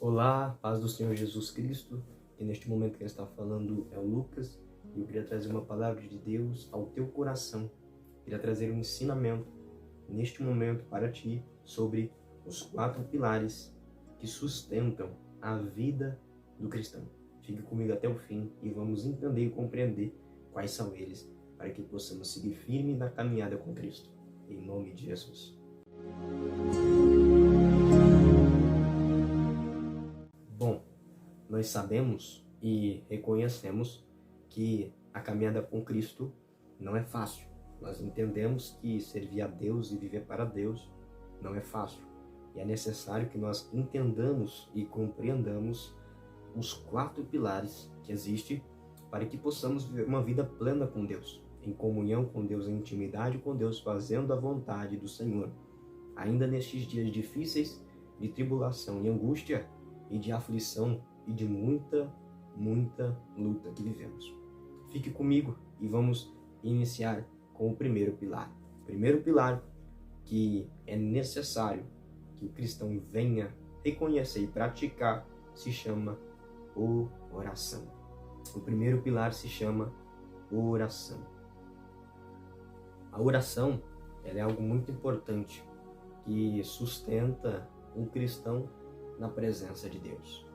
Olá, paz do Senhor Jesus Cristo, e neste momento quem está falando é o Lucas, e eu queria trazer uma palavra de Deus ao teu coração. Queria trazer um ensinamento neste momento para ti sobre os 4 pilares que sustentam a vida do cristão. Fique comigo até o fim e vamos entender e compreender quais são eles, para que possamos seguir firme na caminhada com Cristo. Em nome de Jesus. Bom, nós sabemos e reconhecemos que a caminhada com Cristo não é fácil. Nós entendemos que servir a Deus e viver para Deus não é fácil. E é necessário que nós entendamos e compreendamos os 4 pilares que existem para que possamos viver uma vida plena com Deus, em comunhão com Deus, em intimidade com Deus, fazendo a vontade do Senhor. Ainda nestes dias difíceis de tribulação e angústia e de aflição e de muita luta que vivemos. Fique comigo e vamos iniciar com o primeiro pilar. O primeiro pilar que é necessário que o cristão venha reconhecer e praticar se chama oração. O primeiro pilar se chama oração. A oração ela é algo muito importante que sustenta um cristão na presença de Deus.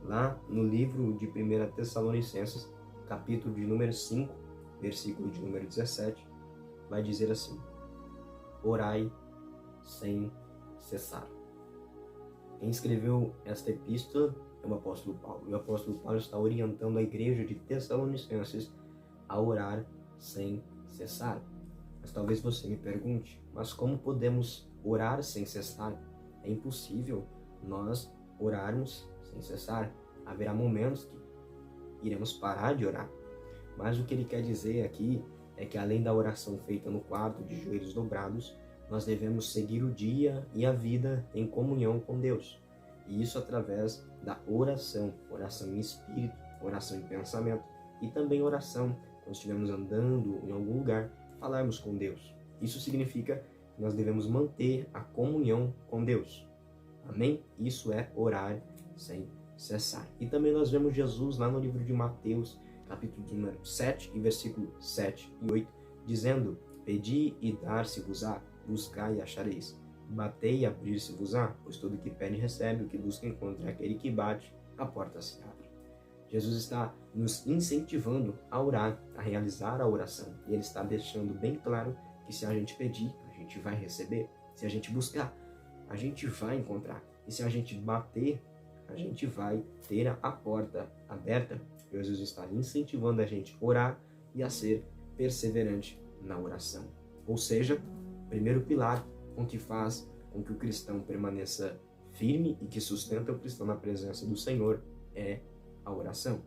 Lá no livro de 1 Tessalonicenses, capítulo de número 5, versículo de número 17, vai dizer assim: orai sem cessar. Quem escreveu esta epístola é o apóstolo Paulo. E o apóstolo Paulo está orientando a igreja de Tessalonicenses a orar sem cessar. Mas talvez você me pergunte, mas como podemos orar sem cessar? É impossível nós orarmos sem cessar. Haverá momentos que iremos parar de orar. Mas o que ele quer dizer aqui é que além da oração feita no quarto de joelhos dobrados, nós devemos seguir o dia e a vida em comunhão com Deus. E isso através da oração, oração em espírito, oração em pensamento e também oração quando estivermos andando em algum lugar, falarmos com Deus. Isso significa que nós devemos manter a comunhão com Deus. Amém? Isso é orar sem cessar. E também nós vemos Jesus lá no livro de Mateus, capítulo de número 7, e versículo 7 e 8, dizendo: pedi e dar-se-vos-á, buscai e achareis, batei e abrir-se-vos-á, pois todo que pede recebe, o que busca encontra, aquele que bate, a porta se abre. Jesus está nos incentivando a orar, a realizar a oração. E Ele está deixando bem claro que se a gente pedir, a gente vai receber. Se a gente buscar, a gente vai encontrar. E se a gente bater, a gente vai ter a porta aberta. Jesus está incentivando a gente a orar e a ser perseverante na oração. Ou seja, o primeiro pilar com que faz com que o cristão permaneça firme e que sustenta o cristão na presença do Senhor é a oração.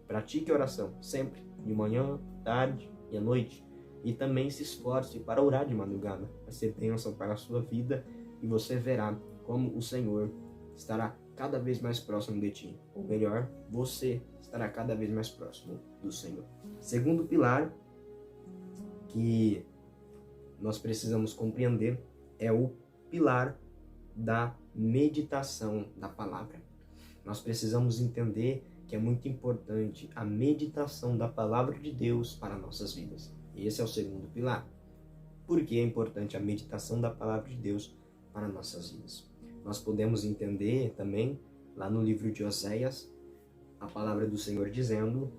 Pratique a oração sempre, de manhã, tarde e à noite. E também se esforce para orar de madrugada. Vai ser bênção para a sua vida e você verá como o Senhor estará cada vez mais próximo de ti. Ou melhor, você estará cada vez mais próximo do Senhor. Segundo pilar que nós precisamos compreender é o pilar da meditação da palavra. Nós precisamos entender que é muito importante a meditação da palavra de Deus para nossas vidas. E esse é o segundo pilar. Por que é importante a meditação da palavra de Deus para nossas vidas? Nós podemos entender também, lá no livro de Oséias, a palavra do Senhor dizendo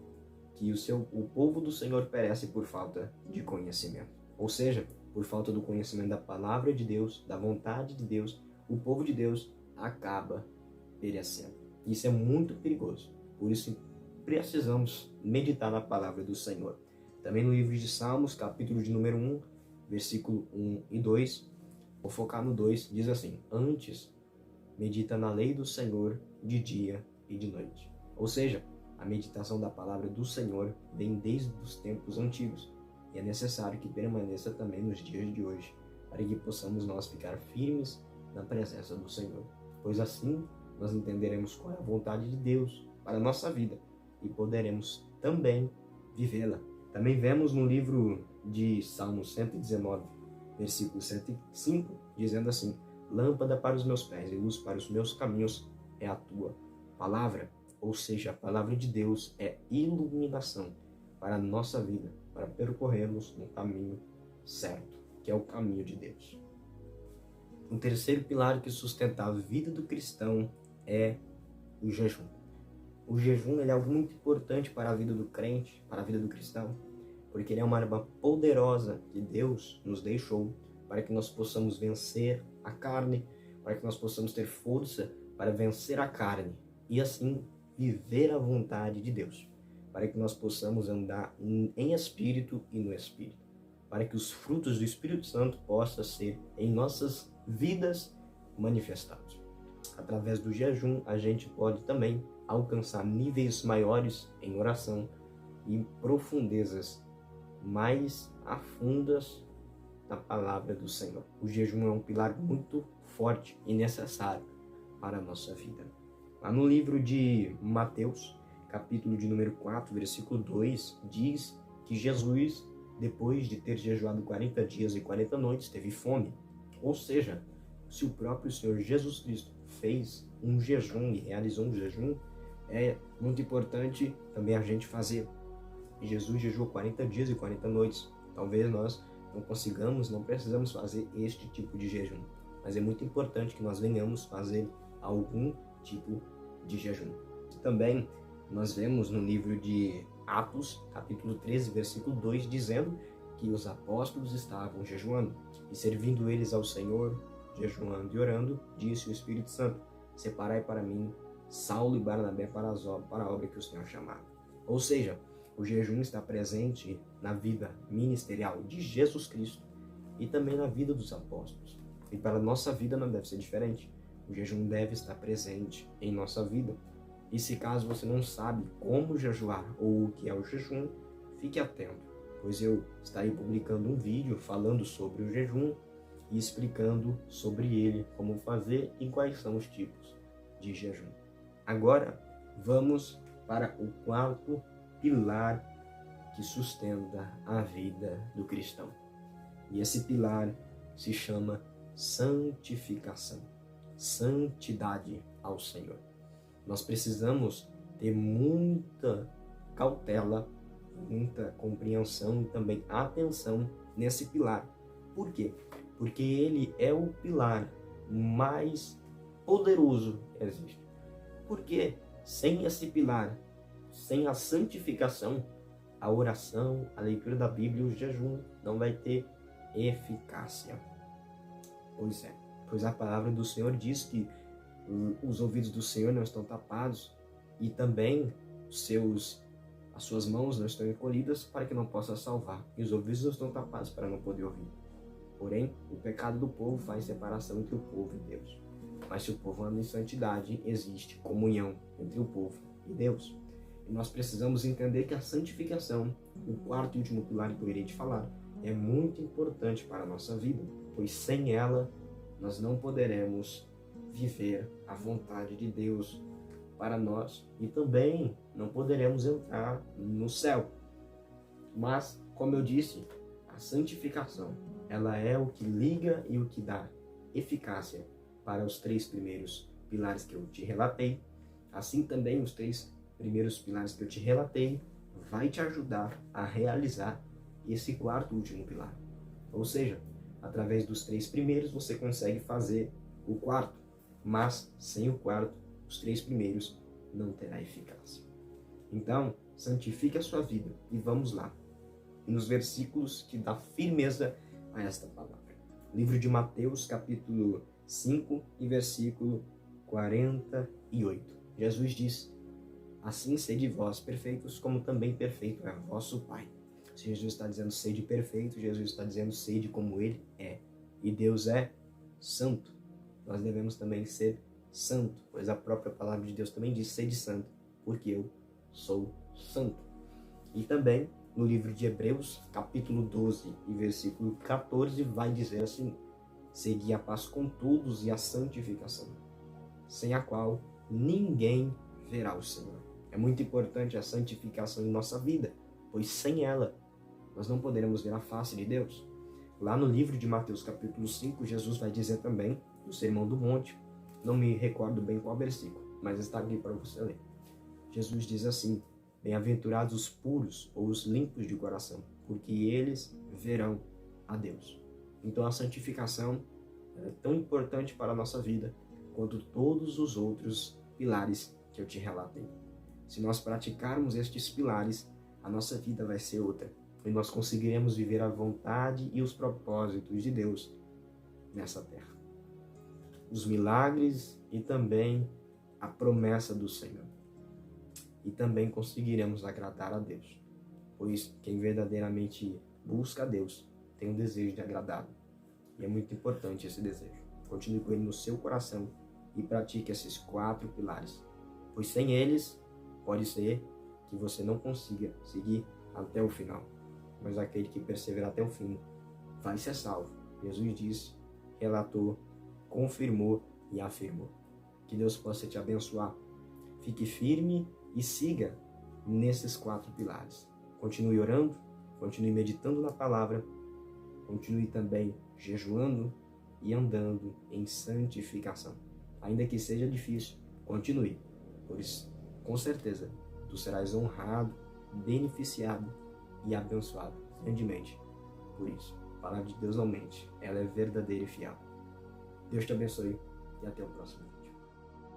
que o povo do Senhor perece por falta de conhecimento. Ou seja, por falta do conhecimento da palavra de Deus, da vontade de Deus, o povo de Deus acaba perecendo. Isso é muito perigoso. Por isso, precisamos meditar na palavra do Senhor. Também no livro de Salmos, capítulo de número 1, versículo 1 e 2, vou focar no 2, diz assim: antes, medita na lei do Senhor de dia e de noite. Ou seja, a meditação da palavra do Senhor vem desde os tempos antigos. E é necessário que permaneça também nos dias de hoje, para que possamos nós ficar firmes na presença do Senhor. Pois assim, nós entenderemos qual é a vontade de Deus para a nossa vida e poderemos também vivê-la. Também vemos no livro de Salmos 119, versículo 105, dizendo assim: lâmpada para os meus pés e luz para os meus caminhos é a tua palavra, ou seja, a palavra de Deus é iluminação para a nossa vida, para percorrermos no caminho certo, que é o caminho de Deus. O terceiro pilar que sustenta a vida do cristão é o jejum. O jejum ele é algo muito importante para a vida do crente, para a vida do cristão, porque ele é uma arma poderosa que Deus nos deixou para que nós possamos vencer a carne, para que nós possamos ter força para vencer a carne e assim viver a vontade de Deus, para que nós possamos andar em espírito e no espírito, para que os frutos do Espírito Santo possam ser em nossas vidas manifestados. Através do jejum, a gente pode também alcançar níveis maiores em oração e profundezas mais afundas na palavra do Senhor. O jejum é um pilar muito forte e necessário para a nossa vida. Lá no livro de Mateus, capítulo de número 4, versículo 2, diz que Jesus, depois de ter jejuado 40 dias e 40 noites, teve fome. Ou seja, se o próprio Senhor Jesus Cristo fez um jejum e realizou um jejum, é muito importante também a gente fazer. Jesus jejuou 40 dias e 40 noites. Talvez nós não precisamos fazer este tipo de jejum, mas é muito importante que nós venhamos fazer algum tipo de jejum. Também nós vemos no livro de Atos, capítulo 13, versículo 2, dizendo que os apóstolos estavam jejuando e servindo eles ao Senhor, jejuando e orando, disse o Espírito Santo: separai para mim Saulo e Barnabé para a obra que o Senhor chamar. Ou seja, o jejum está presente na vida ministerial de Jesus Cristo e também na vida dos apóstolos. E para a nossa vida não deve ser diferente. O jejum deve estar presente em nossa vida. E se caso você não sabe como jejuar ou o que é o jejum, fique atento, pois eu estarei publicando um vídeo falando sobre o jejum e explicando sobre ele, como fazer e quais são os tipos de jejum. Agora, vamos para o quarto pilar que sustenta a vida do cristão. E esse pilar se chama santificação, santidade ao Senhor. Nós precisamos ter muita cautela, muita compreensão e também atenção nesse pilar. Por quê? Porque ele é o pilar mais poderoso que existe. Porque sem esse pilar, sem a santificação, a oração, a leitura da Bíblia e o jejum não vai ter eficácia. Pois a palavra do Senhor diz que os ouvidos do Senhor não estão tapados e também as suas mãos não estão encolhidas para que não possa salvar, e os ouvidos não estão tapados para não poder ouvir. Porém, o pecado do povo faz separação entre o povo e Deus. Mas se o povo anda em santidade, existe comunhão entre o povo e Deus. E nós precisamos entender que a santificação, o quarto e último pilar que eu irei te falar, é muito importante para a nossa vida, pois sem ela nós não poderemos viver a vontade de Deus para nós e também não poderemos entrar no céu. Mas, como eu disse, a santificação, ela é o que liga e o que dá eficácia para os 3 primeiros pilares que eu te relatei. Assim também os 3 primeiros pilares que eu te relatei vai te ajudar a realizar esse quarto e último pilar. Ou seja, através dos 3 primeiros você consegue fazer o quarto, mas sem o quarto, os 3 primeiros não terá eficácia. Então, santifique a sua vida e vamos lá, nos versículos que dá firmeza a esta palavra. Livro de Mateus, capítulo 5 e versículo 48. Jesus diz: assim sede vós perfeitos, como também perfeito é vosso Pai. Se Jesus está dizendo sede perfeito, Jesus está dizendo sede como Ele é. E Deus é santo. Nós devemos também ser santo, pois a própria palavra de Deus também diz: sede santo, porque eu sou santo. E também no livro de Hebreus, capítulo 12 e versículo 14, vai dizer assim: segui a paz com todos e a santificação, sem a qual ninguém verá o Senhor. É muito importante a santificação em nossa vida, pois sem ela nós não poderemos ver a face de Deus. Lá no livro de Mateus capítulo 5, Jesus vai dizer também, no Sermão do Monte, não me recordo bem qual versículo, mas está aqui para você ler. Jesus diz assim: bem-aventurados os puros ou os limpos de coração, porque eles verão a Deus. Então a santificação é tão importante para a nossa vida quanto todos os outros pilares que eu te relatei. Se nós praticarmos estes pilares, a nossa vida vai ser outra. E nós conseguiremos viver a vontade e os propósitos de Deus nessa terra. Os milagres e também a promessa do Senhor. E também conseguiremos agradar a Deus, pois quem verdadeiramente busca a Deus tem o desejo de agradá-lo. E é muito importante esse desejo. Continue com ele no seu coração e pratique esses 4 pilares, pois sem eles pode ser que você não consiga seguir até o final, mas aquele que perseverar até o fim vai ser salvo. Jesus disse, relatou, confirmou e afirmou. Que Deus possa te abençoar. Fique firme e siga nesses 4 pilares. Continue orando, continue meditando na palavra, continue também jejuando e andando em santificação. Ainda que seja difícil, continue, pois com certeza tu serás honrado, beneficiado e abençoado grandemente por isso. A palavra de Deus não mente, ela é verdadeira e fiel. Deus te abençoe e até o próximo.